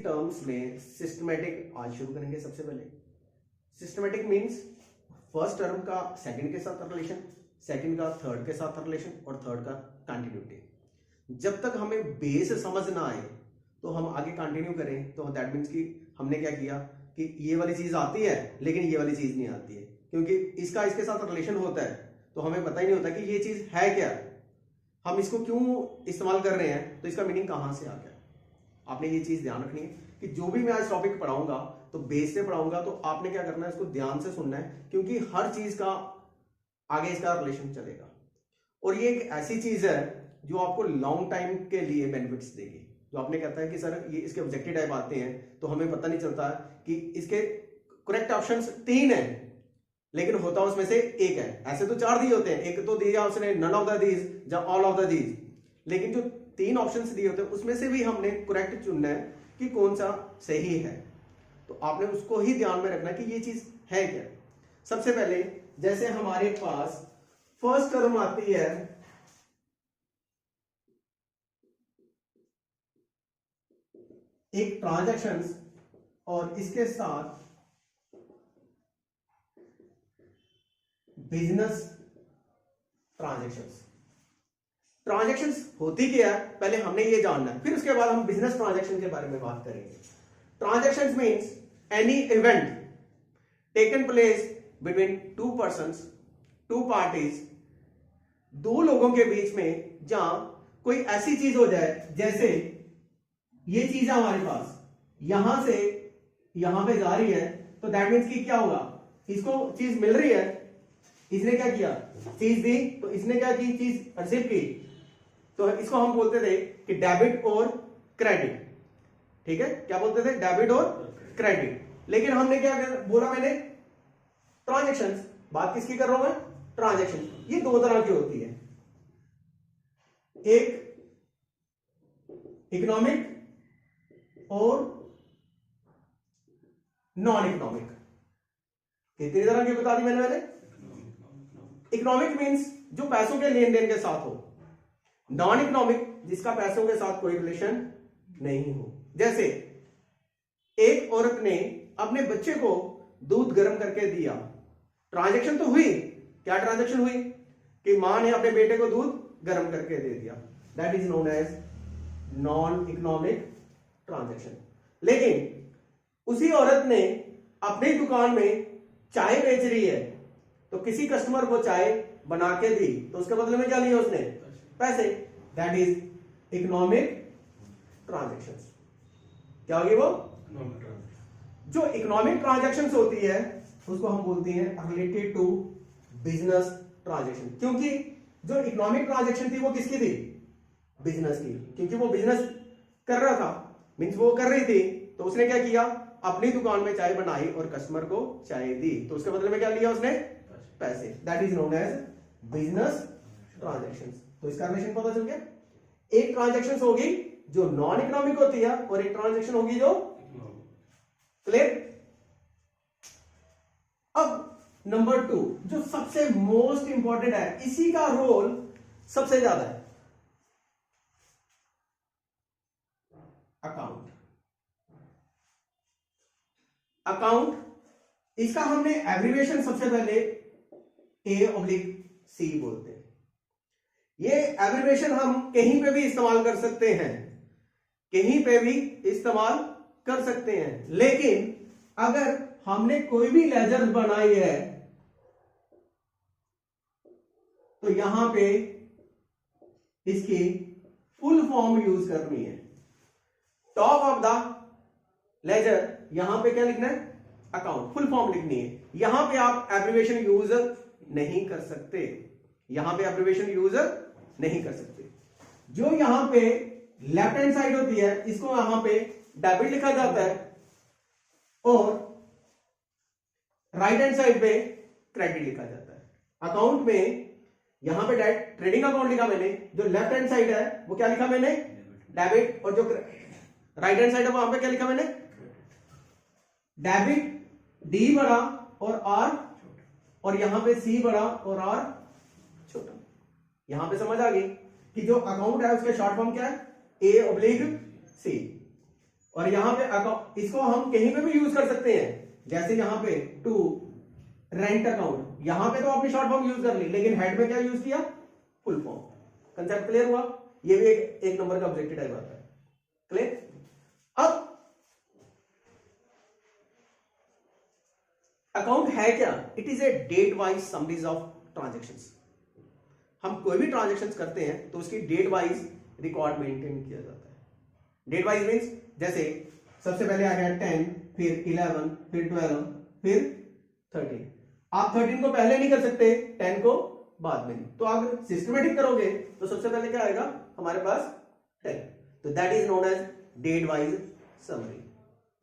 Terms में systematic आज शुरू करेंगे। सबसे पहले सिस्टमेटिक मींस फर्स्ट टर्म का सेकंड के साथ रिलेशन, सेकंड का थर्ड के साथ रिलेशन और थर्ड का कंटिन्यूटी। जब तक हमें बेस समझ ना आए तो हम आगे कंटिन्यू करें तो दैट मीन्स कि हमने क्या किया कि ये वाली चीज आती है लेकिन ये वाली चीज नहीं आती है, क्योंकि इसका इसके साथ रिलेशन होता है तो हमें पता ही नहीं होता कि ये चीज है क्या, हम इसको क्यों इस्तेमाल कर रहे हैं, तो इसका मीनिंग कहां से आ गया। आपने ये चीज ध्यान रखनी है कि जो भी मैं आज टॉपिक पढ़ाऊंगा तो बेस से पढ़ाऊंगा, तो आपने क्या करना है, इसको ध्यान से सुनना है, क्योंकि हर चीज का आगे इसका रिलेशन चलेगा। और ये एक ऐसी चीज है जो आपको लॉन्ग टाइम के लिए बेनिफिट्स देगी। जो आपने कहता है कि सर ये इसके ऑब्जेक्टिव टाइप आते हैं तो हमें पता नहीं चलता कि इसके करेक्ट ऑप्शंस 3 हैं लेकिन होता उसमें से एक है। ऐसे तो 4 दिए होते हैं, एक तो दिया उसने नन ऑफ द दीज या ऑल ऑफ द दीज, लेकिन जो 3 ऑप्शंस दिए होते हैं उसमें से भी हमने करेक्ट चुनना है कि कौन सा सही है। तो आपने उसको ही ध्यान में रखना कि ये चीज है क्या। सबसे पहले जैसे हमारे पास फर्स्ट टर्म आती है एक ट्रांजैक्शंस और इसके साथ बिजनेस ट्रांजैक्शंस। ट्रांजैक्शंस होती क्या है पहले हमने ये जानना है, फिर उसके बाद हम बिजनेस ट्रांजैक्शन के बारे में बात करेंगे। Transactions means any event taken place between 2 persons, 2 parties, 2 लोगों के बीच में, जहां कोई ऐसी चीज हो जाए जैसे ये चीज है हमारे पास, यहां से यहां पे जा रही है, तो दैट मीन्स कि क्या होगा, इसको चीज मिल रही है, इसने क्या किया, चीज दी, तो इसने क्या की, चीज रिसीव की, तो इसको हम बोलते थे कि डेबिट और क्रेडिट। ठीक है, क्या बोलते थे, डेबिट और क्रेडिट। लेकिन हमने क्या बोला, मैंने ट्रांजैक्शंस, बात किसकी कर रहा हूं मैं, ट्रांजैक्शन। ये 2 तरह की होती है, एक इकोनॉमिक और नॉन इकोनॉमिक। कितनी तरह की बता दी मैंने। इकोनॉमिक मींस जो पैसों के लेन देन के साथ हो, नॉन इकोनॉमिक जिसका पैसों के साथ कोई रिलेशन नहीं हो। जैसे एक औरत ने अपने बच्चे को दूध गर्म करके दिया, ट्रांजैक्शन तो हुई। क्या ट्रांजैक्शन हुई कि मां ने अपने बेटे को दूध गर्म करके दे दिया, that is known as non economic transaction. लेकिन उसी औरत ने अपनी दुकान में चाय बेच रही है, तो किसी कस्टमर को चाय बना के दी, तो उसके बदले में क्या लिया उसने, पैसे, दैट इज इकोनॉमिक ट्रांजैक्शंस। क्या होगी वो, जो इकोनॉमिक ट्रांजैक्शंस होती है उसको हम बोलते हैं रिलेटेड टू बिजनेस ट्रांजैक्शन। क्योंकि जो इकोनॉमिक ट्रांजैक्शन थी वो किसकी थी, बिजनेस की, क्योंकि वो बिजनेस कर रहा था, मींस वो कर रही थी, तो उसने क्या किया, अपनी दुकान में चाय बनाई और कस्टमर को चाय दी, तो उसके बदले में क्या लिया उसने, पैसे, that is known as business transactions. तो इसका रिलेशन पता चल गया। एक ट्रांजैक्शन होगी जो नॉन इकोनॉमिक होती है और एक ट्रांजैक्शन होगी जो क्लियर। अब नंबर 2 जो सबसे मोस्ट इंपॉर्टेंट है, इसी का रोल सबसे ज्यादा है, अकाउंट। अकाउंट, इसका हमने एब्रिविएशन सबसे पहले A/C बोलते हैं। ये एब्रिविएशन हम कहीं पे भी इस्तेमाल कर सकते हैं, कहीं पे भी इस्तेमाल कर सकते हैं, लेकिन अगर हमने कोई भी लेजर बनाई है तो यहां पे इसकी फुल फॉर्म यूज करनी है। टॉप ऑफ द लेजर यहां पे क्या लिखना है, अकाउंट, फुल फॉर्म लिखनी है। यहां पे आप एब्रिविएशन यूज नहीं कर सकते, यहां पे एब्रिविएशन यूज नहीं कर सकते। जो यहां पे लेफ्ट हैंड साइड होती है इसको यहां पे डेबिट लिखा जाता है और राइट हैंड साइड पे क्रेडिट लिखा जाता है। अकाउंट में यहां पे ट्रेडिंग अकाउंट लिखा मैंने, जो लेफ्ट हैंड साइड है वो क्या लिखा मैंने, डेबिट, और जो राइट हैंड साइड है वहां पे क्या लिखा मैंने, डेबिट, डी बड़ा और आर, और यहां पे सी बड़ा और आर छोटा। यहां पे समझ आ गई कि जो अकाउंट है उसके शॉर्ट फॉर्म क्या है, A/C, और यहां पे अकाउंट, इसको हम कहीं पे भी यूज कर सकते हैं, जैसे यहां पे टू रेंट अकाउंट, यहां पे तो आपने शॉर्ट फॉर्म यूज कर ली, लेकिन हेड में क्या यूज किया, फुल फॉर्म। कंसेप्ट क्लियर हुआ? ये भी एक नंबर का ऑब्जेक्टिव टाइप आता है। क्लियर? अब अकाउंट है क्या? It is a date wise summaries of transactions. हम कोई भी ट्रांजेक्शंस करते हैं तो उसकी डेट वाइज रिकॉर्ड मेंटेन किया जाता है। डेट वाइज मींस जैसे सबसे पहले आ गया 10, फिर 11, फिर 12, फिर 13। आप 13 को पहले नहीं कर सकते, 10 को बाद में नहीं। तो अगर सिस्टमेटिक करोगे तो सबसे पहले क्या आएगा हमारे पास 10। तो that is known as date wise summary.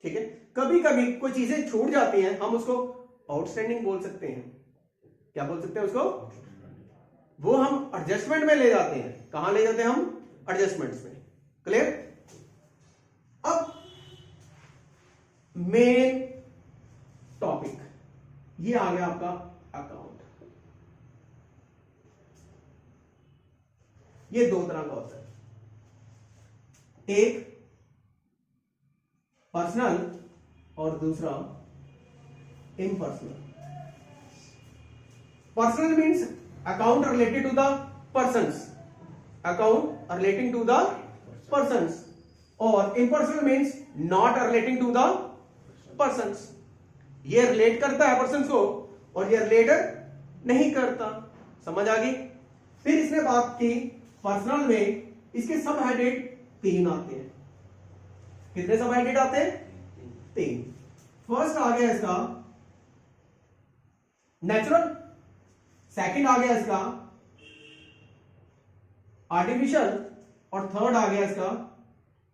ठीक है? कभी कभी कोई चीजें छूट जाती हैं, हम उसको आउटस्टैंडिंग बोल सकते हैं। क्या बोल सकते हैं उसको? वो हम एडजस्टमेंट में ले जाते हैं। कहां ले जाते हैं हम? एडजस्टमेंट्स में। क्लियर? अब मेन टॉपिक ये आ गया आपका अकाउंट। ये दो तरह का होता है, एक पर्सनल और दूसरा impersonal. Personal means account related to the persons, account relating to the persons, और impersonal means not relating to the persons. ये रिलेट करता है पर्सन्स को और ये रिलेट नहीं करता। समझ आ गई? फिर इसने बात की पर्सनल में इसके सब हेडेड 3 आते हैं। कितने सब हेडेड आते हैं? 3। फर्स्ट आ गया इसका नेचुरल, सेकंड आ गया इसका आर्टिफिशियल, और थर्ड आ गया इसका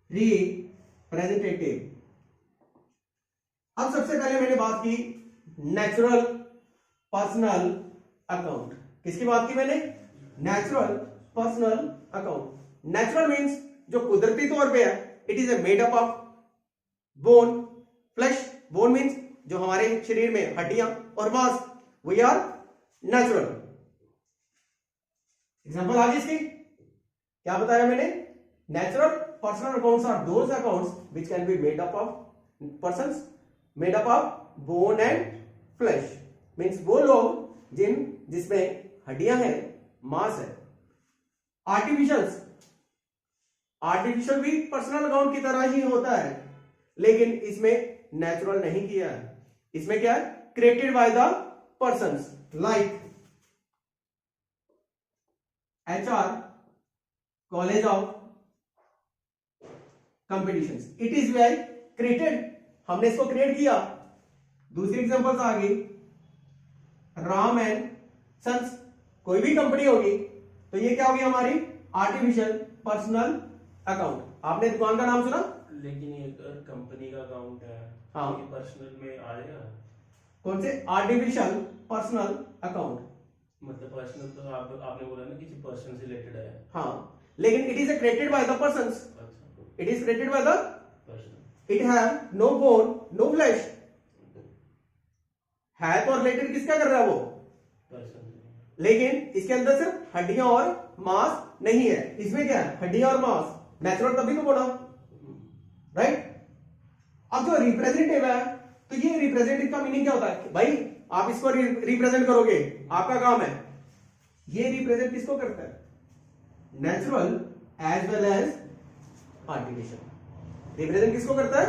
रिप्रेजेंटेटिव। अब सबसे पहले मैंने बात की नेचुरल पर्सनल अकाउंट। किसकी बात की मैंने? Natural personal account. Natural means जो कुदरती तौर पे है, it is a made up of bone, flesh. Bone means जो हमारे शरीर में हड्डियां और मांस, वी आर नेचुरल। एग्जांपल आ गई इसकी? क्या बताया मैंने? Natural personal accounts are those accounts which can be made up of persons, made up of bone and flesh. Means वो लोग जिसमें हड्डियां हैं, मांस है। आर्टिफिशियल भी पर्सनल अकाउंट की तरह ही होता है, लेकिन इसमें नेचुरल नहीं किया है। इसमें क्या है? Created by the persons, like HR, college of competitions. It is well created, हमने इसको क्रिएट किया। दूसरी एग्जांपल्स आ गई राम एंड सन्स, कोई भी कंपनी होगी तो ये क्या होगी हमारी? Artificial personal account. आपने दुकान का नाम सुना? लेकिन ये कंपनी का अकाउंट है, हाँ, ये पर्सनल में आएगा। कौन से? Artificial personal account. मतलब पर्सनल तो आपने बोला ना किसी पर्सन से रिलेटेड है। हाँ, लेकिन it is created by the persons. अच्छा, it is created by the person. It have no bone no flesh. है तो रिलेटेड किसका कर रहा है? वो पर्सन। लेकिन इसके अंदर सिर्फ हड्डियां और मांस नहीं है। इसमें क्या है? हड्डियां और मांस। नेचुरल तभी तो बोला, राइट? अब जो रिप्रेजेंटेटिव है, तो ये रिप्रेजेंटेटिव का मीनिंग क्या होता है? भाई आप इसको रिप्रेजेंट करोगे, आपका काम है। ये रिप्रेजेंट किसको करता है? Natural as well as artificial. Represent किसको करता है?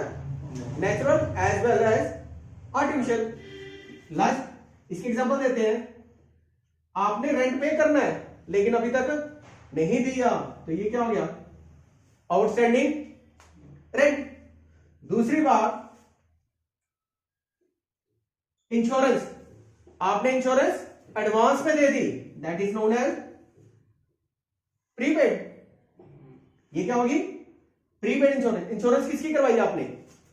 Natural as well as artificial. Last इसकी एग्जांपल देते हैं। आपने रेंट पे करना है लेकिन अभी तक नहीं दिया, तो ये क्या हो गया? Outstanding rent. दूसरी बात, इंश्योरेंस। आपने इंश्योरेंस एडवांस में दे दी, that is known as prepaid. ये क्या होगी? Prepaid insurance. इंश्योरेंस किसकी करवाई आपने?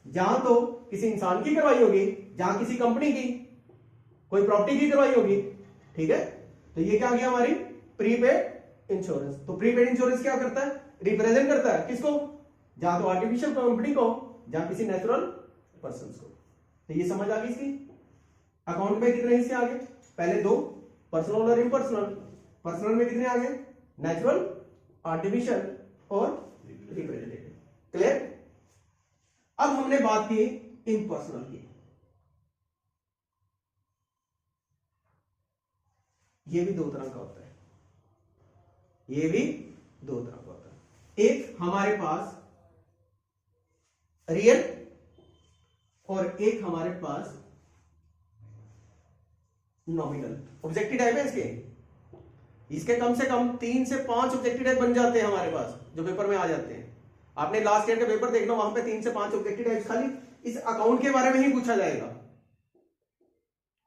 जहां तो किसी इंसान की करवाई होगी, जहां किसी कंपनी की, कोई प्रॉपर्टी की करवाई होगी। ठीक है? तो ये क्या हो गया हमारी? Prepaid insurance. तो प्रीपेड इंश्योरेंस क्या करता है? रिप्रेजेंट करता है किसको? जहां तो आर्टिफिशियल कंपनी को, जहां किसी नेचुरल पर्सन को। तो ये समझ आ गई इसकी? अकाउंट में कितने हिस्से आ गए? पहले 2, पर्सनल और इम्पर्सनल। पर्सनल में कितने आ गए? नेचुरल, आर्टिफिशियल और रिप्रेजेंटेटिव। क्लियर? अब हमने बात की इम्पर्सनल की। ये भी दो तरह का होता है, ये भी दो तरह का होता है। एक हमारे पास रियल और एक हमारे पास नॉमिनल। ऑब्जेक्टिव टाइप है इसके कम से कम 3 से 5 ऑब्जेक्टिव टाइप बन जाते हैं हमारे पास, जो पेपर में आ जाते हैं। आपने लास्ट ईयर का पेपर देखना, वहां पे 3 से 5 ऑब्जेक्टिव टाइप खाली इस अकाउंट के बारे में ही पूछा जाएगा।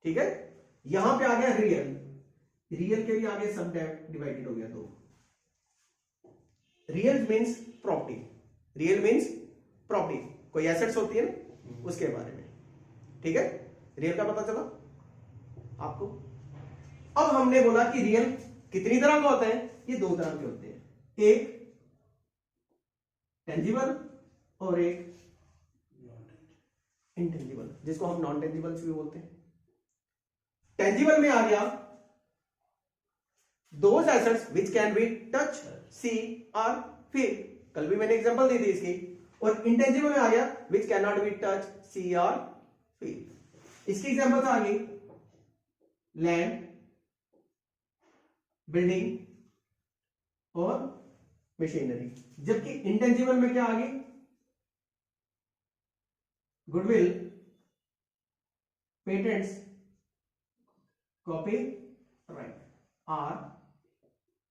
ठीक है, यहां पे आ गया रियल, रियल के भी आगे सब डिवाइडेड हो गया दो। Real means property, real means property, कोई एसेट्स होती है ना उसके बारे में। ठीक है, रियल का पता चला आपको। अब हमने बोला कि रियल कितनी तरह का होता है, ये दो तरह के होते हैं, एक टेंजिबल और एक इंटेंजिबल, जिसको हम नॉन टेंजिबल्स भी बोलते हैं। टेंजिबल में आ गया those assets which can be touch, see और फील, कल भी मैंने एग्जांपल दी थी इसकी। और इंटेंजिबल में आ गया which can not be touch, see और फील। इसकी एग्जांपल्स आ गई लैंड, बिल्डिंग और मशीनरी। जबकि इंटेंजिबल में क्या आ गई, goodwill, patents, copyright or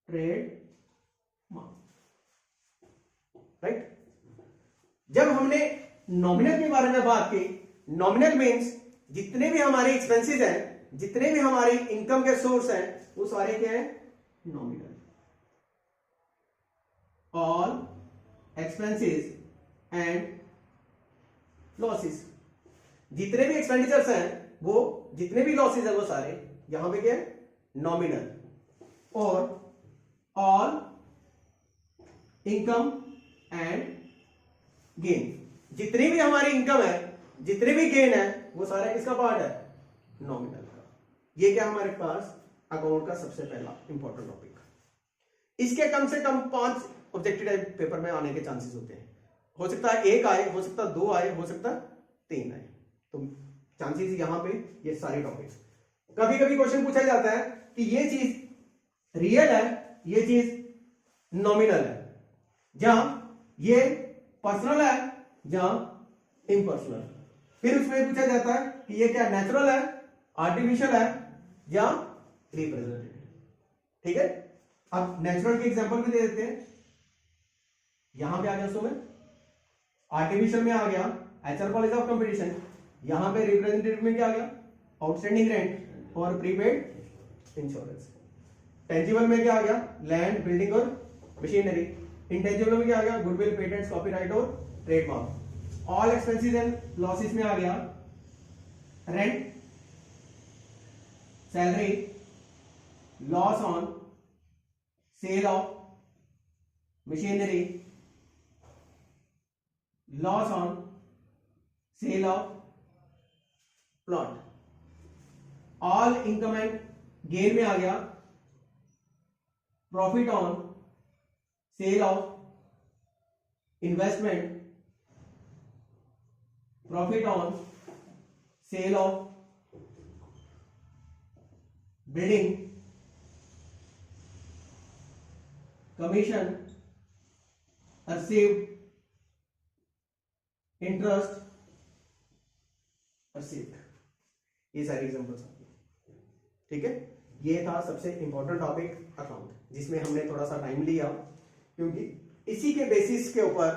trademark. Right, जब हमने नॉमिनल के बारे में बात की, नॉमिनल मीन्स जितने भी हमारे एक्सपेंसेस हैं, जितने भी हमारी इनकम के सोर्स हैं, वो सारे क्या है, nominal. All expenses and losses, जितने भी एक्सपेंडिचर्स हैं वो, जितने भी लॉसेस हैं वो सारे यहां पे क्या है, नॉमिनल। और ऑल इनकम एंड गेन, जितनी भी हमारी इनकम है, जितने भी गेन है, वो सारा किसका पार्ट है, नॉमिनल का। ये क्या हमारे पास अकाउंट का सबसे पहला इंपॉर्टेंट टॉपिक। इसके कम से कम 5 ऑब्जेक्टिव टाइप पेपर में आने के चांसेस होते हैं। हो सकता है 1 आए, हो सकता है 2 आए, हो सकता है 3 आए। तो चांसेस यहां पे ये सारे टॉपिक्स। कभी कभी क्वेश्चन पूछा जाता है कि ये चीज रियल है, ये चीज नॉमिनल है, जहां ये पर्सनल है, जहां इम्पर्सनल। फिर उसमें पूछा जाता है कि ये क्या नेचुरल है, आर्टिफिशियल है या रिप्रेजेंटेटिव। ठीक है, अब नेचुरल के एग्जांपल भी दे देते हैं। यहां पे आ गया उसमें आर्टिफिशियल में आ गया एचआर पॉलिसी ऑफ कंपटीशन, यहां पे रिप्रेजेंटेटिव में क्या आ गया, आउटस्टैंडिंग रेंट और प्रीपेड इंश्योरेंस। टेंजिबल में क्या आ गया, लैंड, बिल्डिंग और मशीनरी। इंटेंजिबल में क्या आ गया, गुडविल, पेटेंट्स, कॉपीराइट और trademark. All expenses and losses में आ गया rent, salary, loss on sale of machinery, loss on sale of plot. All income and gain में आ गया profit on sale of investment, profit on sale of building, commission, received, interest received. ये सारी examples आती हैं। ठीक है, ये था सबसे इंपॉर्टेंट टॉपिक अकाउंट, जिसमें हमने थोड़ा सा टाइम लिया क्योंकि इसी के बेसिस के ऊपर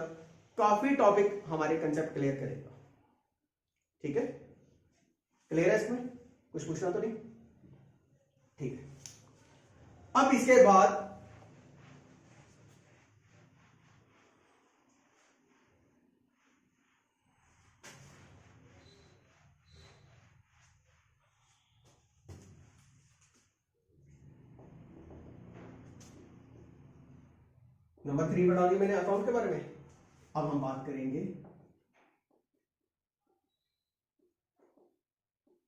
काफी टॉपिक हमारे कंसेप्ट क्लियर करेगा। ठीक है, क्लियर है? इसमें कुछ पूछना तो नहीं? ठीक है, अब इसके बाद नंबर 3 बता दी मैंने अकाउंट के बारे में। अब हम बात करेंगे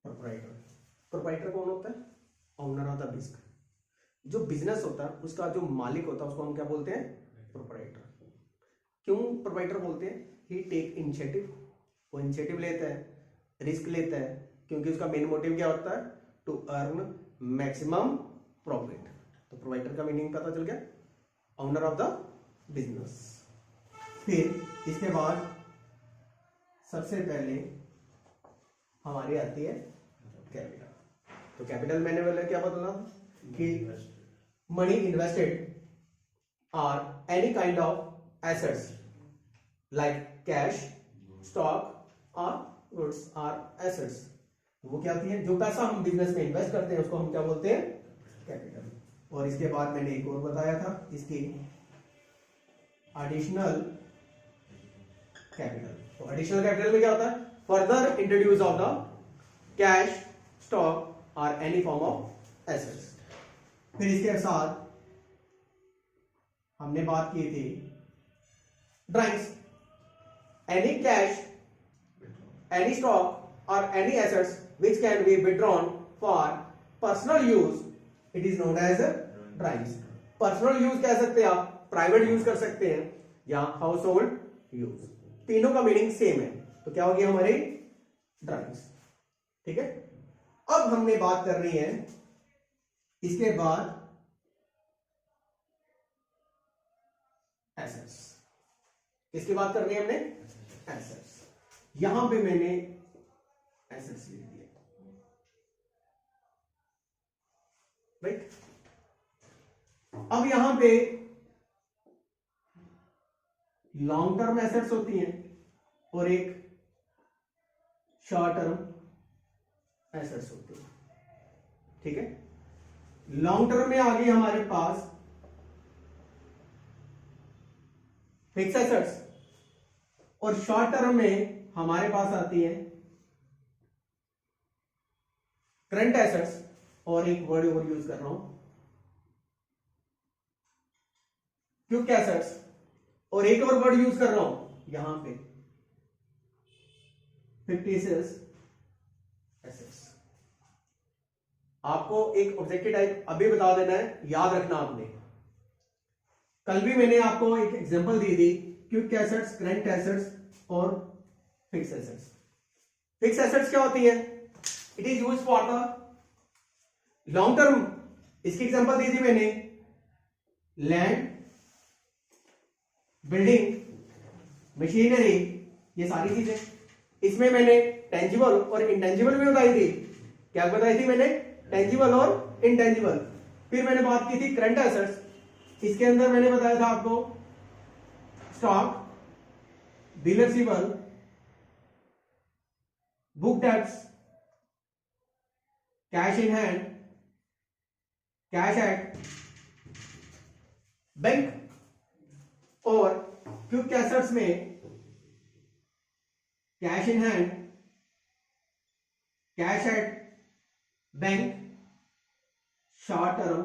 प्रोप्राइटर। प्रोप्राइटर कौन होता है? Owner of the business. जो बिजनेस होता है उसका जो मालिक होता है उसको हम क्या बोलते हैं? प्रोप्राइटर। क्यों प्रोप्राइटर बोलते हैं? ही टेक इनिशिएटिव वो इनिशिएटिव लेता है, रिस्क लेता है, क्योंकि उसका मेन मोटिव क्या होता है? To earn maximum profit. तो प्रोवाइडर का मीनिंग पता चल गया, ओनर ऑफ द बिजनेस। फिर इसके बाद सबसे पहले हमारी आती है कैपिटल। तो कैपिटल मैंने बोला क्या बदला कि money invested or any kind of assets like cash, stock or goods or assets, वो क्या होती है? जो पैसा हम बिजनेस में इन्वेस्ट करते हैं उसको हम क्या बोलते हैं? कैपिटल। और इसके बाद मैंने एक और बताया था, इसकी एडिशनल कैपिटल। तो एडिशनल कैपिटल में क्या होता है? Further introduce of the cash, stock और एनी फॉर्म ऑफ एसेट्स। फिर इसके साथ हमने बात की थी drawings, any cash, any stock और any assets which can be withdrawn for personal use, it is known as drawings. Personal use कह सकते हैं आप, प्राइवेट यूज कर सकते हैं या हाउस होल्ड यूज, तीनों का मीनिंग सेम है। तो क्या होगी हमारी? ड्राइंग्स। ठीक है। अब हमने बात करनी है इसके बाद एसेट्स। किसकी बात करनी है हमने? एसेट्स। यहां पे मैंने एसेट्स लिख दिया, राइट। अब यहां पे लॉन्ग टर्म एसेट्स होती हैं और एक शॉर्ट टर्म एसेट्स होती हैं। ठीक है। लॉन्ग टर्म में आ गई हमारे पास फिक्स एसेट्स और शॉर्ट टर्म में हमारे पास आती है करंट एसेट्स, और एक वर्ड और यूज कर रहा हूं क्विक एसेट्स, और एक और वर्ड यूज कर रहा हूं यहां पे फिक्टिशियस एसेट्स। आपको एक ऑब्जेक्टिव टाइप अभी बता देना है, याद रखना आपने। कल भी मैंने आपको एक एग्जांपल दी थी, क्विक एसेट्स, करंट एसेट्स और फिक्स एसेट्स। फिक्स एसेट्स क्या होती है? It is used for the long term. इसकी एग्जांपल दी थी मैंने, लैंड, बिल्डिंग, मशीनरी, ये सारी चीजें। इसमें मैंने टेंजिबल और इंटेंजिबल भी बताई थी। क्या बताई थी मैंने? टेंजिबल और इंटेंजिबल। फिर मैंने बात की थी करंट एसेट्स, इसके अंदर मैंने बताया था आपको stock, bill receivable, book tax, cash in hand, cash at bank. और क्विक एसेट्स में cash in hand, cash at bank, short term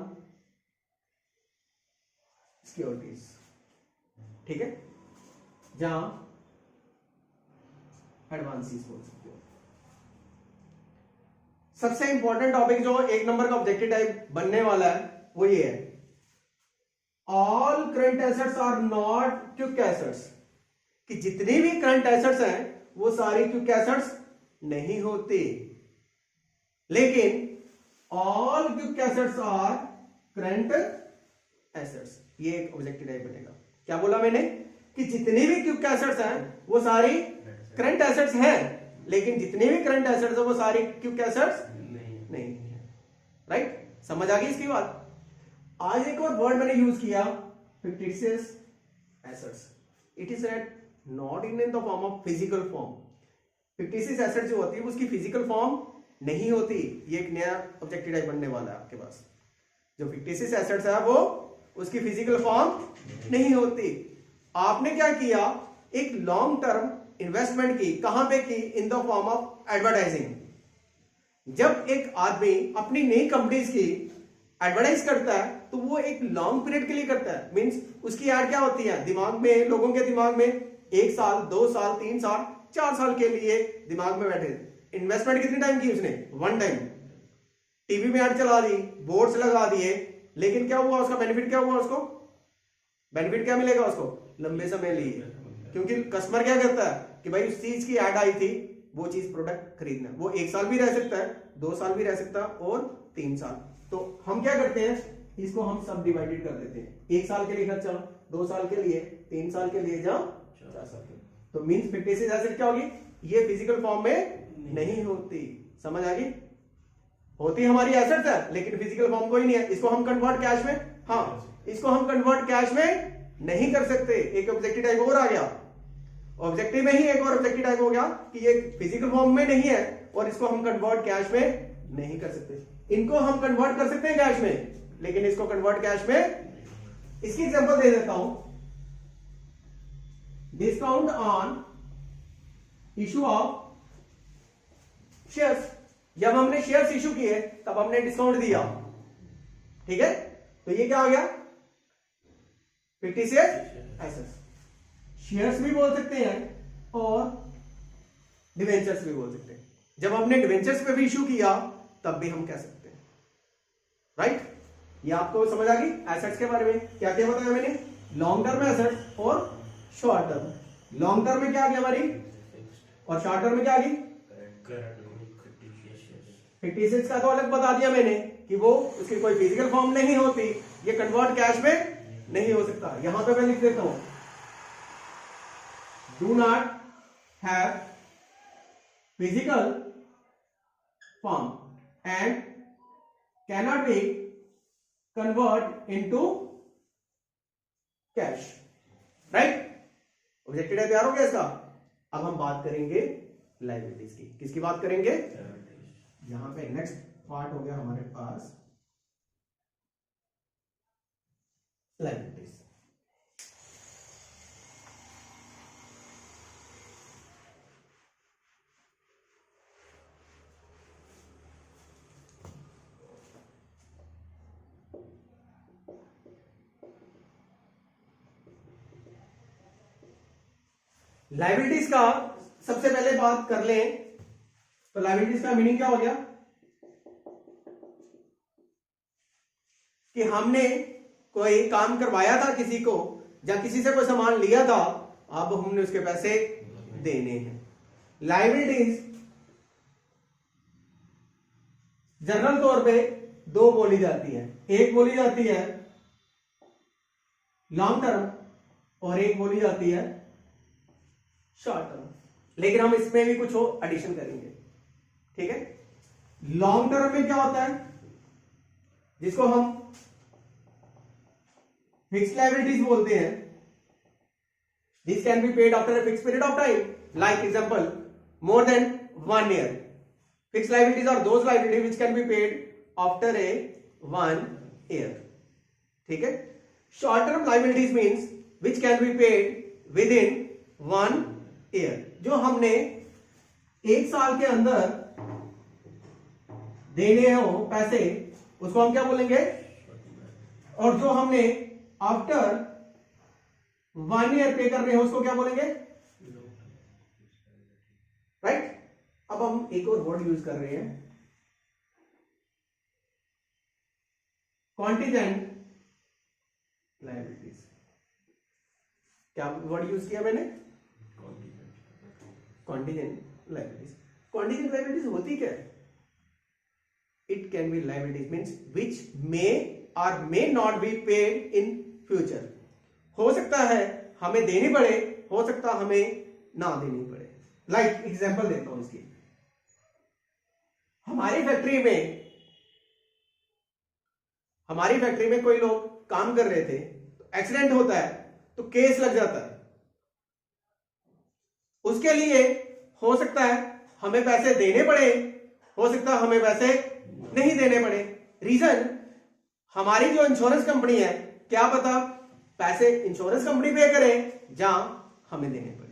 securities. ठीक है, जहां एडवांसेस बोल सकते हो। सबसे इंपॉर्टेंट टॉपिक जो एक नंबर का ऑब्जेक्टिव टाइप बनने वाला है वो ये है, all current assets are not quick assets. कि जितनी भी करंट एसेट्स हैं वो सारी क्विक एसेट्स नहीं होती, लेकिन all quick assets are current assets. ये एक ऑब्जेक्टिव टाइप बनेगा। क्या बोला मैंने? कि जितनी भी क्विक एसेट्स हैं वो सारी करंट एसेट्स हैं, लेकिन जितनी भी करंट एसेट्स है वो सारी क्विक एसेट्स नहीं है। राइट, समझ आ गई इसकी बात? आज एक और वर्ड मैंने यूज किया, fictitious assets. It is not in the form of physical form. Fictitious asset जो होती है उसकी फिजिकल फॉर्म नहीं होती। ये एक नया ऑब्जेक्टिव टाइप बनने वाला है आपके पास। जो फिक्टिशियस एसेट्स है वो उसकी फिजिकल फॉर्म नहीं होती। आपने क्या किया, एक लॉन्ग टर्म इन्वेस्टमेंट की। कहां पे की? In the form of advertising. जब एक आदमी अपनी नई कंपनीज की एडवर्टाइज करता है तो वो एक लॉन्ग पीरियड के लिए करता है। मींस उसकी ऐड क्या होती है, दिमाग में, लोगों के दिमाग में 1 साल, 2 साल, 3 साल, 4 साल के लिए दिमाग में बैठे। इन्वेस्टमेंट कितने टाइम की उसने? 1 टाइम। टीवी में ऐड चला दी, बोर्ड्स लगा दिए, लेकिन क्या हुआ उसका बेनिफिट? क्या हुआ उसको बेनिफिट? क्या मिलेगा उसको? लंबे समय लिए। क्योंकि कस्टमर क्या करता है, कि भाई उस चीज की ऐड आई थी, वो चीज प्रोडक्ट खरीदना है। वो 1 साल भी रह सकता है, 2 साल भी रह सकता है और 3 साल। तो हम क्या करते हैं, इसको हम सब डिवाइडेड कर देते हैं। 1 साल के लिए खर्चा, 2 साल के लिए, 3 साल के लिए, या 4 साल के लिए। तो मीन्स फिक्टिशियस एसेट क्या होगी, ये फिजिकल फॉर्म में नहीं होती। समझ आ गई? होती हमारी एसेट्स है लेकिन फिजिकल फॉर्म कोई नहीं है। इसको हम कन्वर्ट कैश में, हाँ इसको हम कन्वर्ट कैश में नहीं कर सकते। एक ऑब्जेक्टिव टाइप और आ गया, ऑब्जेक्टिव में ही एक और ऑब्जेक्टिव टाइप हो गया कि ये फिजिकल फॉर्म में नहीं है और इसको हम कन्वर्ट कैश में नहीं कर सकते। इनको हम कन्वर्ट कर सकते हैं कैश में, लेकिन इसको कन्वर्ट कैश में, इसकी एग्जांपल दे देता हूं। Discount on issue of shares, जब हमने शेयर्स इशू किए तब हमने डिस्काउंट दिया, ठीक है? तो ये क्या हो गया, फिक्टिशियस एसेट्स। शेयर्स भी बोल सकते हैं और डिवेंचर्स भी बोल सकते हैं। जब हमने डिवेंचर्स पे भी इशू किया तब भी हम कह सकते हैं, राइट? ये आपको समझ आ गई एसेट्स के बारे में। क्या क्या बताया मैंने, लॉन्ग टर्म एसेट्स और शॉर्ट टर्म। लॉन्ग टर्म में क्या आ गया हमारी, और शॉर्ट टर्म में क्या आ गई, फिक्टिशियस का तो अलग बता दिया मैंने कि वो उसकी कोई फिजिकल फॉर्म नहीं होती, ये कन्वर्ट कैश में नहीं हो सकता। यहां पे मैं लिख देता हूं, do not have physical form and cannot be convert into cash, right? Objective तैयार हो गया इसका। अब हम बात करेंगे लायबिलिटीज की। किसकी बात करेंगे, यहां पे नेक्स्ट पार्ट हो गया हमारे पास लायबिलिटीज। लायबिलिटीज का सबसे पहले बात कर लें तो लायबिलिटीज का मीनिंग क्या हो गया कि हमने कोई काम करवाया था किसी को, या किसी से कोई सामान लिया था, अब हमने उसके पैसे देने हैं। लायबिलिटीज जनरल तौर पे 2 बोली जाती है। एक बोली जाती है लॉन्ग टर्म और एक बोली जाती है शॉर्ट टर्म, लेकिन हम इसमें भी कुछ एडिशन करेंगे, ठीक है? लॉन्ग टर्म में क्या होता है, जिसको हम फिक्स्ड लायबिलिटीज बोलते हैं, this can be paid after a fixed period of time, like example more than 1 year. Fixed liabilities are those liability which can be paid after a 1 year, ठीक है? Short term liabilities means which can be paid within 1 year, जो हमने 1 साल के अंदर देने हो पैसे, उसको हम क्या बोलेंगे, और जो हमने आफ्टर 1 ईयर पे कर रहे हो उसको क्या बोलेंगे, राइट? अब हम एक और वर्ड यूज कर रहे हैं, कॉन्टिजेंट लायबिलिटीज। क्या वर्ड यूज किया मैंने, कॉन्टिजेंट लायबिलिटीज। कॉन्टिजेंट लायबिलिटीज होती क्या है, it can be liabilities means which may और may not be paid in future. हो सकता है हमें देनी पड़े, हो सकता हमें ना देनी पड़े। लाइक एग्जांपल देता हूं इसकी, हमारी फैक्ट्री में कोई लोग काम कर रहे थे, तो एक्सीडेंट होता है तो केस लग जाता है, उसके लिए हो सकता है हमें पैसे देने पड़े, हो सकता है हमें पैसे नहीं देने पड़े। रीजन, हमारी जो इंश्योरेंस कंपनी है, क्या पता पैसे इंश्योरेंस कंपनी पे करे या हमें देने पड़े।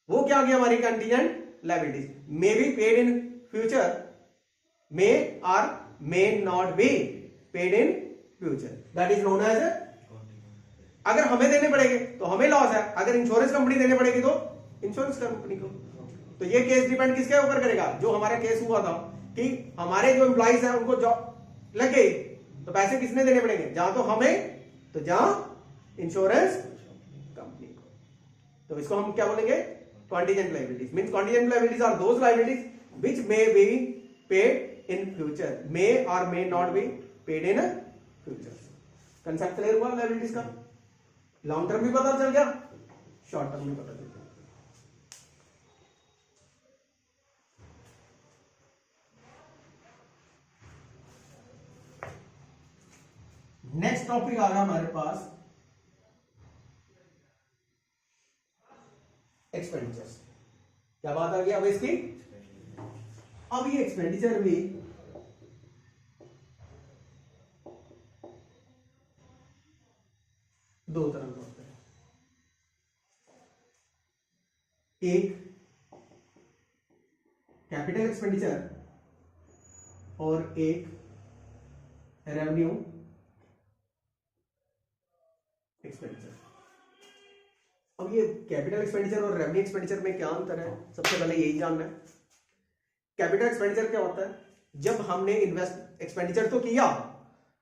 वो क्या हो गया हमारी contingent liabilities, may be paid in future, may और may not be paid in future, that is known as. अगर हमें देने पड़ेंगे तो हमें लॉस है, अगर इंश्योरेंस कंपनी देने पड़ेगी तो इंश्योरेंस कंपनी को। तो ये केस डिपेंड किसके ऊपर करेगा, जो हमारा केस हुआ था कि हमारे जो एम्प्लॉइज हैं उनको जॉब लग गई तो पैसे किसने देने पड़ेंगे, जहां तो हमें तो जहां इंश्योरेंस कंपनी को। तो इसको हम क्या बोलेंगे, contingent liabilities. Means contingent liabilities are those liabilities which may be paid in future, may और may not be paid in future. Concept clear हुआ लाइबिलिटीज का? लॉन्ग टर्म भी पता चल गया, शॉर्ट टर्म भी पता चल गया। नेक्स्ट टॉपिक आ गया हमारे पास एक्सपेंडिचर्स। क्या बात आ गई अब इसकी? अब ये एक्सपेंडिचर भी दो तरह का होता है, एक कैपिटल एक्सपेंडिचर और एक रेवेन्यू एक्सपेंडिचर। अब ये कैपिटल एक्सपेंडिचर और रेवेन्यू एक्सपेंडिचर में क्या अंतर है, सबसे पहले यही जानना है। कैपिटल एक्सपेंडिचर क्या होता है? जब हमने इन्वेस्ट एक्सपेंडिचर तो किया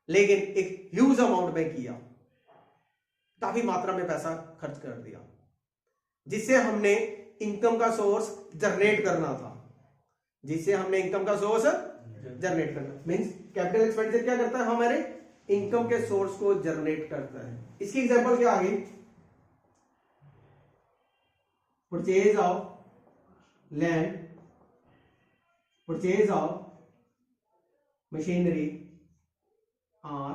लेकिन एक ह्यूज अमाउंट में किया, काफी मात्रा में पैसा खर्च कर दिया, जिससे हमने इनकम का सोर्स जनरेट करना था, जिससे हमने इनकम का सोर्स जनरेट करना। मींस कैपिटल एक्सपेंडिचर क्या करता है, हमारे इनकम के सोर्स को जनरेट करता है। इसकी एग्जांपल क्या आ गई? Purchase of land, purchase of machinery और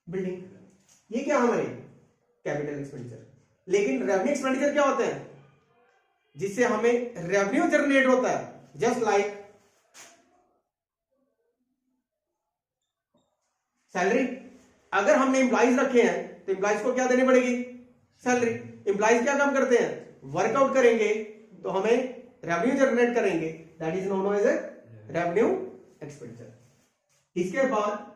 बिल्डिंग, ये क्या हमारे कैपिटल एक्सपेंडिचर। लेकिन रेवेन्यू एक्सपेंडिचर क्या होते हैं? जिससे हमें रेवेन्यू जनरेट होता है, जस्ट लाइक सैलरी। अगर हमने एम्प्लॉइज रखे हैं तो एम्प्लॉइज को क्या देनी पड़ेगी? सैलरी। एम्प्लॉइज क्या काम करते हैं? वर्कआउट करेंगे तो हमें रेवेन्यू जनरेट करेंगे, that is known as a revenue expenditure. इसके बाद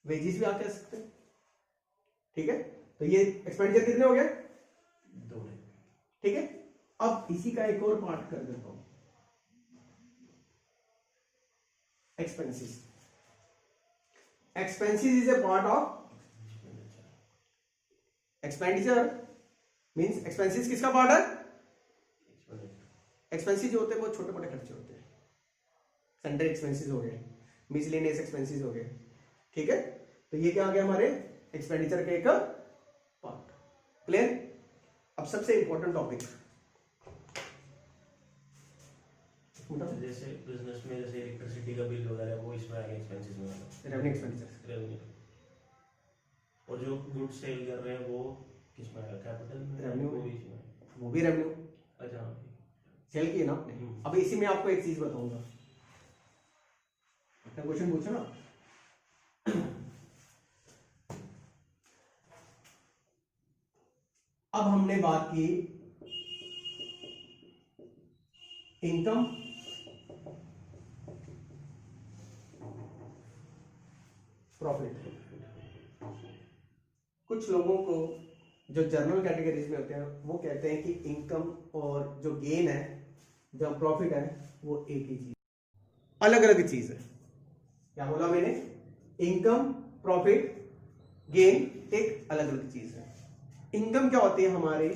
वेजेस भी आप कह सकते हैं, ठीक है। तो ये एक्सपेंडिचर कितने हो गए? दो। ठीक है। अब इसी का एक और पार्ट कर देता हूं, expenses. Expenses is a part of expenditure. Means expenses किसका पार्ट है? एक्सपेंसिस जो होते हैं वो छोटे मोटे खर्चे होते हैं, सेंट्रल एक्सपेंसिस हो गए, मिसलेनियस एक्सपेंसिस हो गए, ठीक है। तो ये क्या आ गया हमारे एक्सपेंडिचर के एक पार्ट। क्लियर? अब सबसे इंपॉर्टेंट टॉपिक, जैसे बिजनेस में जैसे इलेक्ट्रिसिटी का बिल वगैरह वो इसमें आएगा एक्सपेंसेस में, रेवेन्यू एक्सपेंडिचर। रेवेन्यू। और जो गुड सेल कर रहे हैं वो किसमें आएगा? कैपिटल में, रेवेन्यू वो में। इसमें। वो भी रेवेन्यू अच्छा, सेल की ना आपने। अब इसी में आपको एक चीज बताऊंगा, अपना क्वेश्चन पूछो ना। अब हमने बात की इनकम, प्रॉफिट। कुछ लोगों को जो जर्नल कैटेगरीज में होते हैं वो कहते हैं कि इनकम और जो गेन है, जो प्रॉफिट है, वो एक ही चीज, अलग अलग चीज है। क्या बोला मैंने? इनकम, प्रॉफिट, गेन एक अलग अलग चीज है। इनकम क्या होती है? हमारे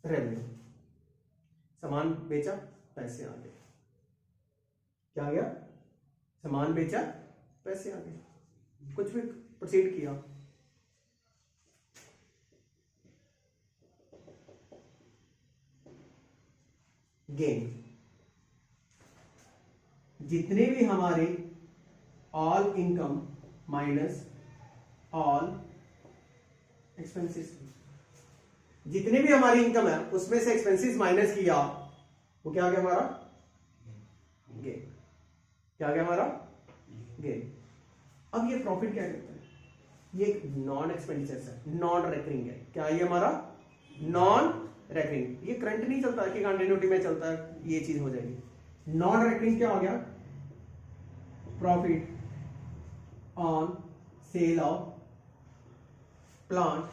रेवेन्यू, सामान बेचा, पैसे आ गए। क्या आ गया? सामान बेचा, पैसे आ गए, कुछ भी प्रोसीड किया। गेन, जितने भी हमारे all income minus all expenses, जितने भी हमारी इनकम है उसमें से एक्सपेंसेस माइनस किया, वो क्या आ गया हमारा? गेन। क्या आ गया हमारा? गेन। अब ये प्रॉफिट क्या करता है? ये एक नॉन एक्सपेंडिचर है, नॉन रेकरिंग है। क्या ये हमारा? Non recurring. ये करंट नहीं चलता है कि कंटिन्यूटी में चलता है, ये चीज हो जाएगी। नॉन रेकरिंग क्या हो गया? Profit on sale of plant,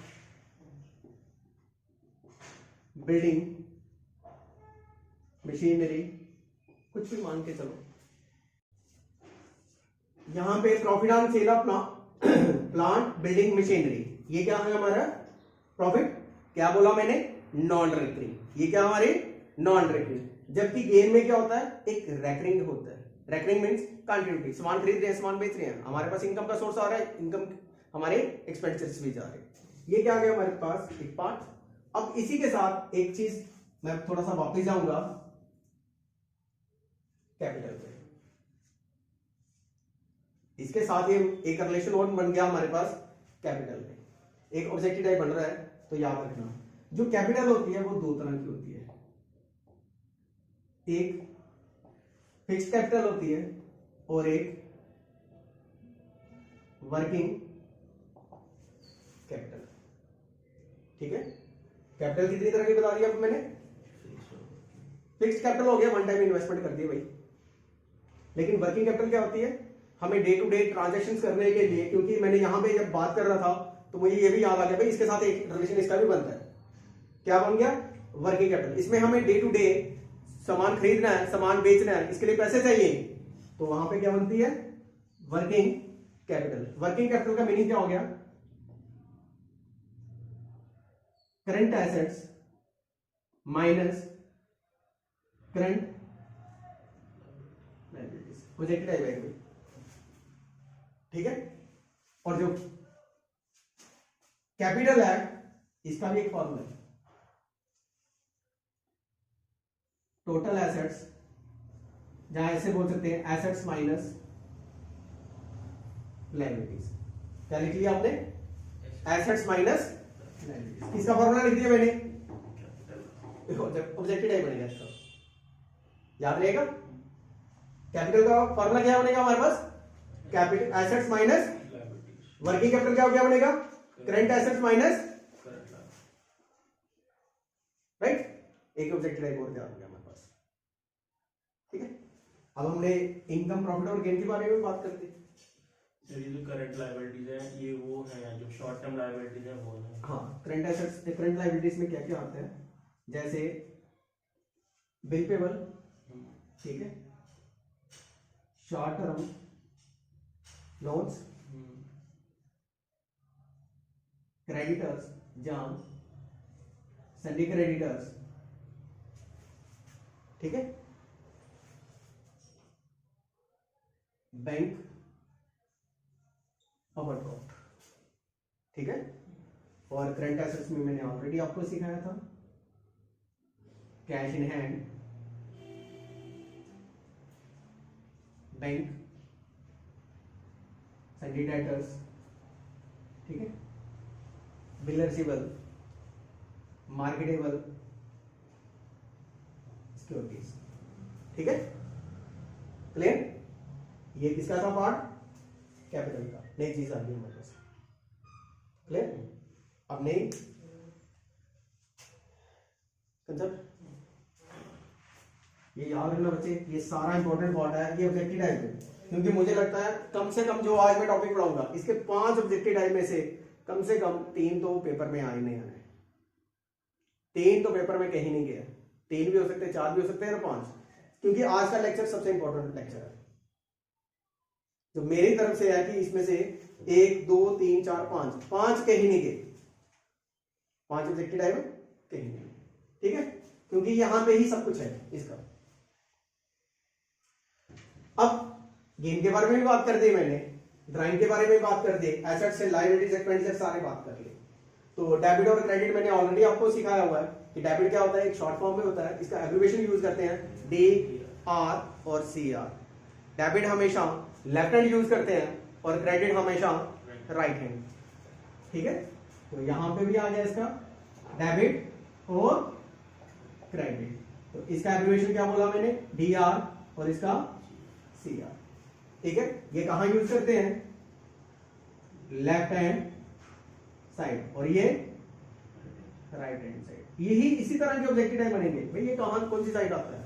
building, machinery, कुछ भी मान के चलो। यहां पे profit on sale of plant building machinery, ये क्या है हमारा प्रॉफिट, क्या बोला मैंने, नॉन रिकरिंग, ये क्या हमारे नॉन रिकरिंग। जबकि गेन में क्या होता है, एक रेकरिंग होता है। रेकरिंग मींस कंटिन्यूटी, सामान खरीद रहे हैं, सामान बेच रहे हैं, हमारे पास इनकम का सोर्स आ रहा है, इनकम हमारे एक्सपेंडिचर्स भी जा रहे हैं। ये क्या आ गया हमारे पास एक पार्ट। अब इसी के साथ एक चीज मैं थोड़ा सा वापस जाऊंगा कैपिटल पे, इसके साथ ये एक रिलेशन और बन गया हमारे पास कैपिटल में, एक ऑब्जेक्टिव टाइप बन रहा है। तो याद रखना जो कैपिटल होती है वो दो तरह की होती है, एक फिक्स्ड कैपिटल होती है और एक वर्किंग कैपिटल। ठीक है, कैपिटल कितनी तरह की बता दी आपको मैंने, फिक्स्ड कैपिटल हो गया, वन टाइम इन्वेस्टमेंट कर दिया भाई। लेकिन वर्किंग कैपिटल क्या होती है, हमें डे टू डे ट्रांजैक्शंस करने के लिए, क्योंकि मैंने यहां पे जब बात कर रहा था तो मुझे ये भी याद आ गया भाई, इसके साथ एक रिलेशन इसका भी बनता है, क्या बन गया, वर्किंग कैपिटल। इसमें हमें डे टू डे सामान खरीदना है, सामान बेचना है, इसके लिए पैसे चाहिए, तो वहां पे क्या बनती है, वर्किंग कैपिटल। वर्किंग कैपिटल का मीनिंग क्या हो गया, current assets minus current liabilities, projected liability. ठीक है, और जो कैपिटल है इसका भी एक फॉर्मूला है, टोटल एसेट्स, जहां ऐसे बोल सकते हैं एसेट्स माइनस लायबिलिटीज। क्या लिख लिया आपने, एसेट्स माइनस लायबिलिटीज। इसका फॉर्मूला लिख दिया मैंने, ऑब्जेक्टिव टाइप बनेगा इसका, याद रहेगा। कैपिटल का फॉर्मूला क्या बनेगा हमारे पास, capital assets minus working capital, क्या बनेगा, करंट एसेट्स माइनस, राइट। एक ऑब्जेक्टिव टाइप और याद हो गया हमारे पास। ठीक है, अब हमने इनकम प्रॉफिट और गेन के बारे में बात करते हैं। ये जो करंट लायबिलिटीज है ये वो है जो शॉर्ट टर्म लायबिलिटीज है वो है। हाँ, करंट एसेट्स, करंट लायबिलिटीज में क्या क्या आता है, जैसे बिल पेबल, ठीक है, शॉर्ट टर्म लोन्स, क्रेडिटर्स, जहां सन्डी क्रेडिटर्स, ठीक है, बैंक ओवरड्राफ्ट, ठीक है। और करंट एसेट्स में मैंने ऑलरेडी आपको सिखाया था, cash in hand, bank, सन्डी debtors, ठीक है, बिल रिसीवेबल, मार्केटेबल सिक्योरिटीज। ठीक है, क्लियर। ये किसका था पार्ट, कैपिटल का। नई चीज आ गई हमारे पास, क्लियर। अब नई कंसेप्ट ये याद रखना बच्चे, ये सारा इंपॉर्टेंट पार्ट है, ये ऑब्जेक्टिव टाइप है, क्योंकि मुझे लगता है कम से कम जो आज मैं टॉपिक पढ़ाऊंगा इसके 5 ऑब्जेक्टिव टाइप में से कम 3 तो पेपर में आए नहीं आए, 3 तो पेपर में कहीं नहीं गया, 3 भी हो सकते हैं, 4 भी हो सकते हैं और 5, क्योंकि आज का लेक्चर सबसे इंपॉर्टेंट लेक्चर है जो मेरी तरफ से है कि इसमें से 1 2 3 4 5 कहीं नहीं गए, 5 ऑब्जेक्टिव टाइप कहीं नहीं, ठीक है, क्योंकि यहां पे ही सब कुछ है इसका। अब गेन के बारे में भी बात कर दी मैंने, ड्राइंग के बारे में बात कर दी, एसेट से लायबिलिटीज एक्सपेंडिचर सारे बात कर लिए। तो डेबिट और क्रेडिट मैंने ऑलरेडी आपको सिखाया हुआ है कि डेबिट क्या होता है, एक शॉर्ट फॉर्म में होता है, इसका एब्रिविएशन यूज करते हैं DR और CR। डेबिट हमेशा लेफ्ट हैंड यूज करते हैं और क्रेडिट हमेशा राइट हैंड, ठीक है। तो यहां पे भी आ गया इसका डेबिट और क्रेडिट, तो इसका एब्रिविएशन क्या बोला मैंने, DR और इसका CR, ठीक है। ये कहां यूज करते हैं, लेफ्ट हैंड साइड और ये राइट हैंड साइड। यही इसी तरह के ऑब्जेक्टिव टाइप बनेंगे भाई, ये कहां कौन सी साइड आता है,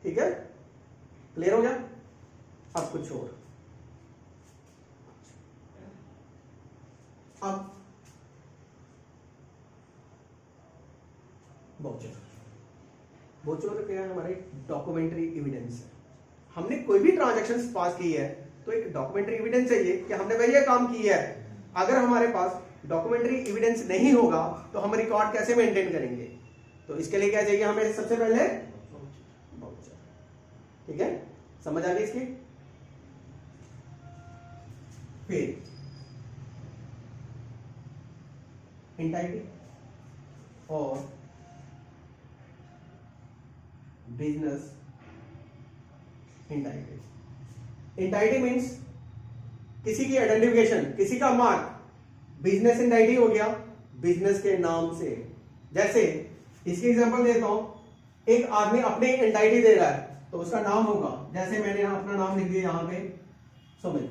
ठीक है, क्लियर हो गया। अब कुछ और, अब वाउचर। वाउचर क्या है, हमारे डॉक्यूमेंट्री एविडेंस है। हमने कोई भी ट्रांजैक्शन पास की है तो एक डॉक्यूमेंट्री एविडेंस चाहिए कि हमने भाई ये काम किया है, अगर हमारे पास डॉक्यूमेंट्री एविडेंस नहीं होगा तो हम रिकॉर्ड कैसे मेंटेन करेंगे? तो इसके लिए क्या चाहिए हमें? सबसे पहले वाउचर। ठीक है, समझ आ गई इसकी? फिर एंटाइटी और बिजनेस एंटाइटी। एंटाइटी मीन्स किसी की आइडेंटिफिकेशन, किसी का मार्क। बिजनेस एंटाइटी हो गया बिजनेस के नाम से। जैसे इसकी एग्जांपल देता हूं, एक आदमी अपनी एंटाइटी दे रहा है तो उसका नाम होगा, जैसे मैंने यहां अपना नाम लिख दिया यहां पे सुमित।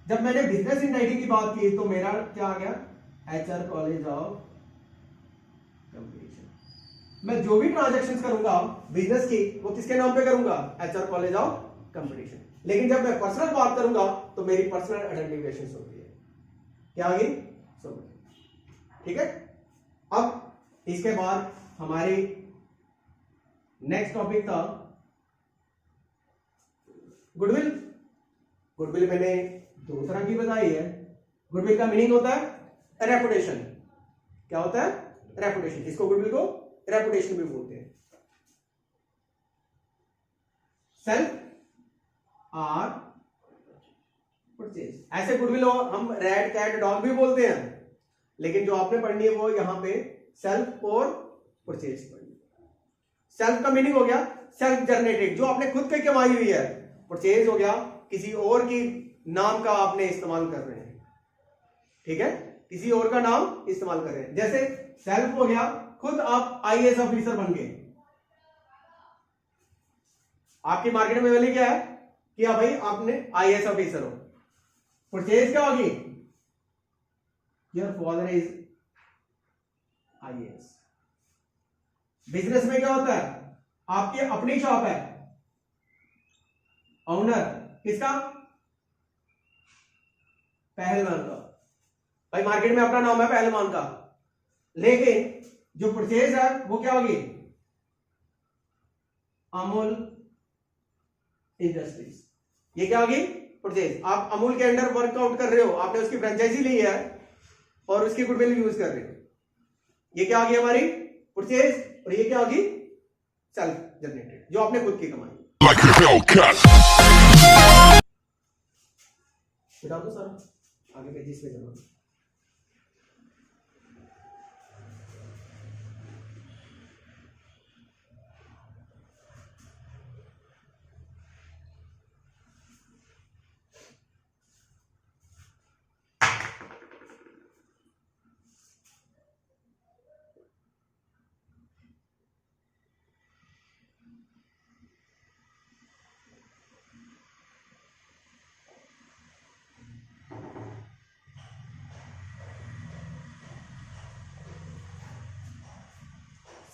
जब मैंने बिजनेस एंटाइटी की बात की तो मेरा क्या आ गया? HR college of competition. मैं जो भी ट्रांजैक्शंस करूंगा बिजनेस की वो किसके नाम पे करूंगा? HR college of competition. लेकिन जब मैं पर्सनल बात करूंगा तो मेरी पर्सनल आइडेंटिफिकेशन होती है, क्या आ गई? सुमित। ठीक है, अब इसके बाद हमारी नेक्स्ट टॉपिक था गुडविल। गुडविल मैंने दो तरह की बताई है। गुडविल का मीनिंग होता है रेपुटेशन। क्या होता है? रेपुटेशन। इसको गुडविल को रेपुटेशन भी बोलते हैं। Self or purchase. ऐसे गुडविल हम रेड कैट डॉग भी बोलते हैं, लेकिन जो आपने पढ़नी है वो यहां पे सेल्फ और परचेज पढ़नी। सेल्फ का मीनिंग हो गया सेल्फ जनरेटेड, जो आपने खुद की कमाई हुई है। परचेज हो गया किसी और की नाम का आपने इस्तेमाल कर रहे हैं। ठीक है, किसी और का नाम इस्तेमाल कर रहे हैं। जैसे सेल्फ हो गया खुद आप IAS ऑफिसर बन गए, आपकी मार्केट में वैल्यू क्या है कि हाँ भाई आपने IAS ऑफिसर हो। परचेज क्या होगी? Your father is IAS। Business में क्या होता है? आपकी अपनी शॉप है, ओनर किसका? पहलवान का। भाई मार्केट में अपना नाम है पहलवान का, लेकिन जो परचेज है वो क्या होगी? अमूल इंडस्ट्रीज। ये क्या होगी? परचेज। आप अमूल के अंडर वर्कआउट कर रहे हो, आपने उसकी फ्रेंचाइजी ली है और उसकी गुडविल यूज कर रहे हो। ये क्या आ गई हमारी? परचेज। और ये क्या होगी? सेल्फ जनरेटेड, जो आपने खुद की कमाई। बिठा दो सर, आगे पेजिस पे चलो।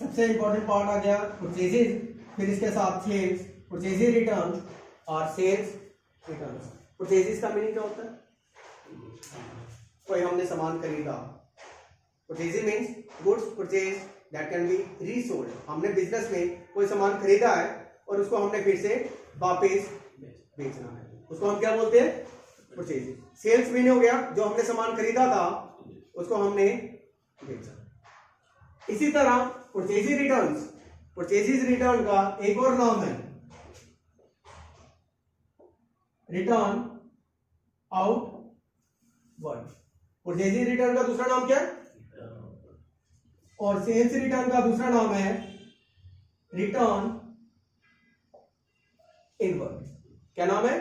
सबसे इंपॉर्टेंट पार्ट आ गया परचेजेज, फिर इसके साथ सेल्स, परचेजेज रिटर्न और सेल्स रिटर्न। परचेजेज का मीनिंग क्या होता है? कोई हमने सामान खरीदा। Purchases means goods purchase that can be resold. हमने बिजनेस में कोई सामान खरीदा है और उसको हमने फिर से वापस बेचना है, उसको हम क्या बोलते हैं? परचेजेज। सेल्स मीन हो गया जो हमने सामान खरीदा था उसको हमने बेचा। इसी तरह परचेजेज रिटर्न्स, परचेजेज रिटर्न का एक और नाम है रिटर्न आउटवर्ड। परचेजेज रिटर्न का दूसरा नाम क्या है? और सेल्स रिटर्न का दूसरा नाम है रिटर्न इनवर्ड। क्या नाम है?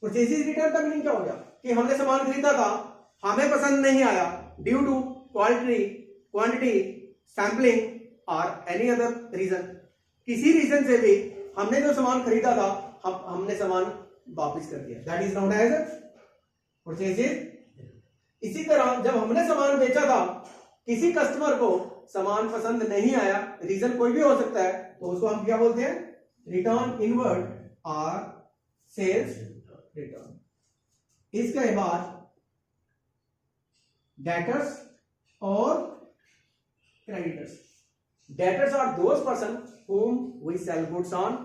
परचेजेज रिटर्न का मीनिंग क्या हो गया कि हमने सामान खरीदा था, हमें पसंद नहीं आया ड्यू टू क्वांटिटी सैंपलिंग और एनी अदर रीजन। किसी रीजन से भी हमने जो सामान खरीदा था हमने सामान वापस कर दिया, that is known as purchases. इसी तरह जब हमने सामान बेचा था, किसी कस्टमर को सामान पसंद नहीं आया, रीजन कोई भी हो सकता है, तो उसको हम क्या बोलते हैं? रिटर्न इनवर्ड और सेल्स रिटर्न। इसके बाद डेटर्स और creditors. Debtors are those person whom we sell goods on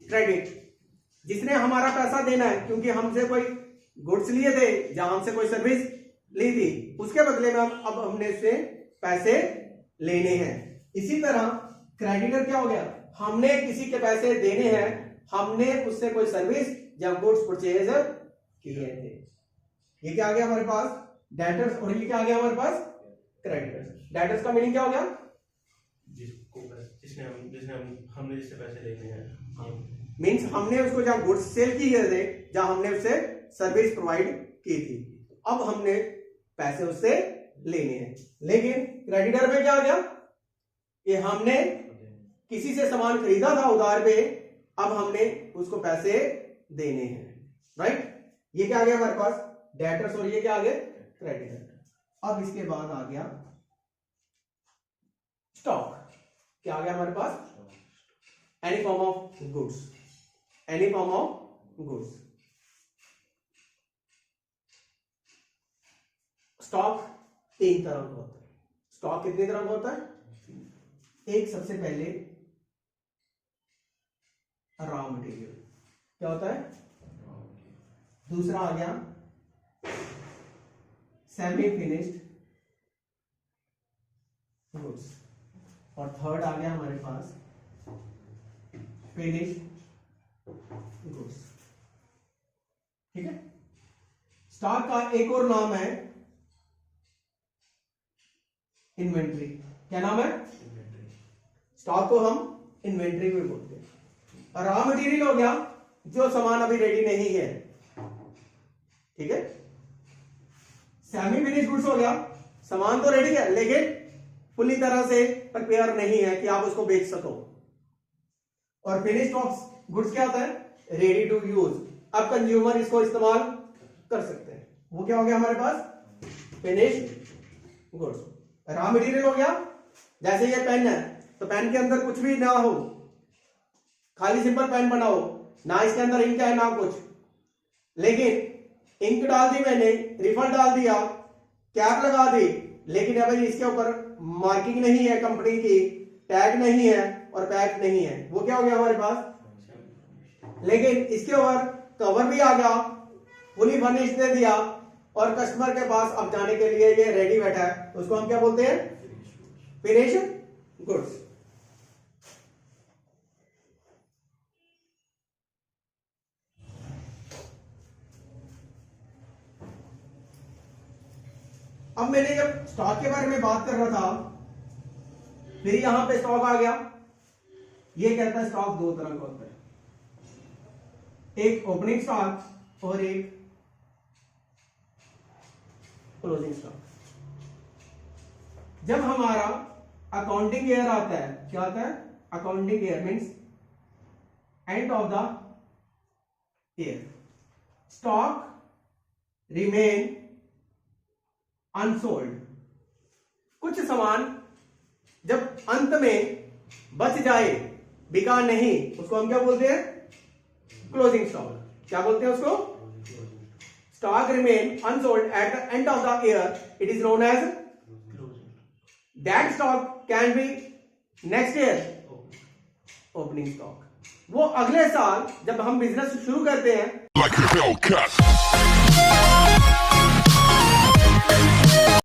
credit. जिसने हमारा पैसा देना है, क्योंकि हमसे कोई गुड्स लिए थे, जहां हमसे कोई सर्विस ली थी, उसके बदले में अब हमने उससे पैसे लेने हैं। इसी तरह क्रेडिटर क्या हो गया, हमने किसी के पैसे देने हैं, हमने उससे कोई सर्विस या गुड्स परचेज किए थे। ये क्या आ गया हमारे पास, डेटर्स, और ये क्या आ गया हमारे पास, क्रेडिटर्स। डेटर्स का मीनिंग क्या हो गया, हमने जिससे पैसे लेने हैं, मीन्स हमने उसको जहां गुड्स सेल किए थे, जहां हमने उससे सर्विस प्रोवाइड की थी, अब हमने पैसे उससे लेने हैं। लेकिन क्रेडिटर में क्या आ गया, कि हमने किसी से सामान खरीदा था उधार पे, अब हमने उसको पैसे देने हैं, राइट। ये क्या आ गया हमारे पास, डेटर्स, और ये क्या आ गया, क्रेडिटर। अब इसके बाद आ गया स्टॉक। क्या आ गया हमारे पास, any form of goods, any form of goods. Stock 3 तरह का होता है। स्टॉक कितने तरह का होता है, एक सबसे पहले रॉ मटेरियल, क्या होता है, दूसरा आ गया सेमी फिनिश्ड गुड्स, और थर्ड आ गया हमारे पास फिनिश्ड गुड्स। ठीक है। स्टॉक का एक और नाम है इन्वेंट्री। क्या नाम है, स्टॉक को हम इन्वेंट्री भी बोलते हैं। रॉ मटेरियल हो गया जो सामान अभी रेडी नहीं है, ठीक है। सेमी फिनिश गुड्स हो गया, सामान तो रेडी है लेकिन पूरी तरह से प्रिपेयर नहीं है कि आप उसको बेच सको। और फिनिश गुड्स क्या होता है, रेडी टू यूज, अब कंज्यूमर इसको इस्तेमाल कर सकते हैं, वो क्या हो गया हमारे पास, फिनिश गुड्स। रॉ मटेरियल हो गया, जैसे ये पेन है तो पेन के अंदर कुछ भी ना हो, खाली सिंपल पेन बनाओ, ना इसके अंदर इंक है ना कुछ, लेकिन इंक डाल दी मैंने, रिफल डाल दिया, कैप लगा दी, लेकिन अभी इसके ऊपर मार्किंग नहीं है कंपनी की, टैग नहीं है और पैक नहीं है, वो क्या हो गया हमारे पास। लेकिन इसके ऊपर कवर भी आ गया, फुली फर्निश्ड दे दिया, और कस्टमर के पास अब जाने के लिए ये रेडी बैठा है, तो उसको हम क्या बोलते हैं, फिनिश गुड्स। अब मैंने जब स्टॉक के बारे में बात कर रहा था, फिर यहां पे स्टॉक आ गया। ये कहता है स्टॉक 2 तरह का होता है, एक ओपनिंग स्टॉक और एक क्लोजिंग स्टॉक। जब हमारा अकाउंटिंग ईयर आता है, क्या आता है, accounting year means and of the year, stock remain unsold. कुछ सामान जब अंत में बच जाए, बिका नहीं, उसको हम क्या बोलते हैं, क्लोजिंग स्टॉक। क्या बोलते हैं उसको, stock remain unsold at the end of the year, it is known as that stock can be next year opening stock. वो अगले साल जब हम बिजनेस शुरू करते हैं, like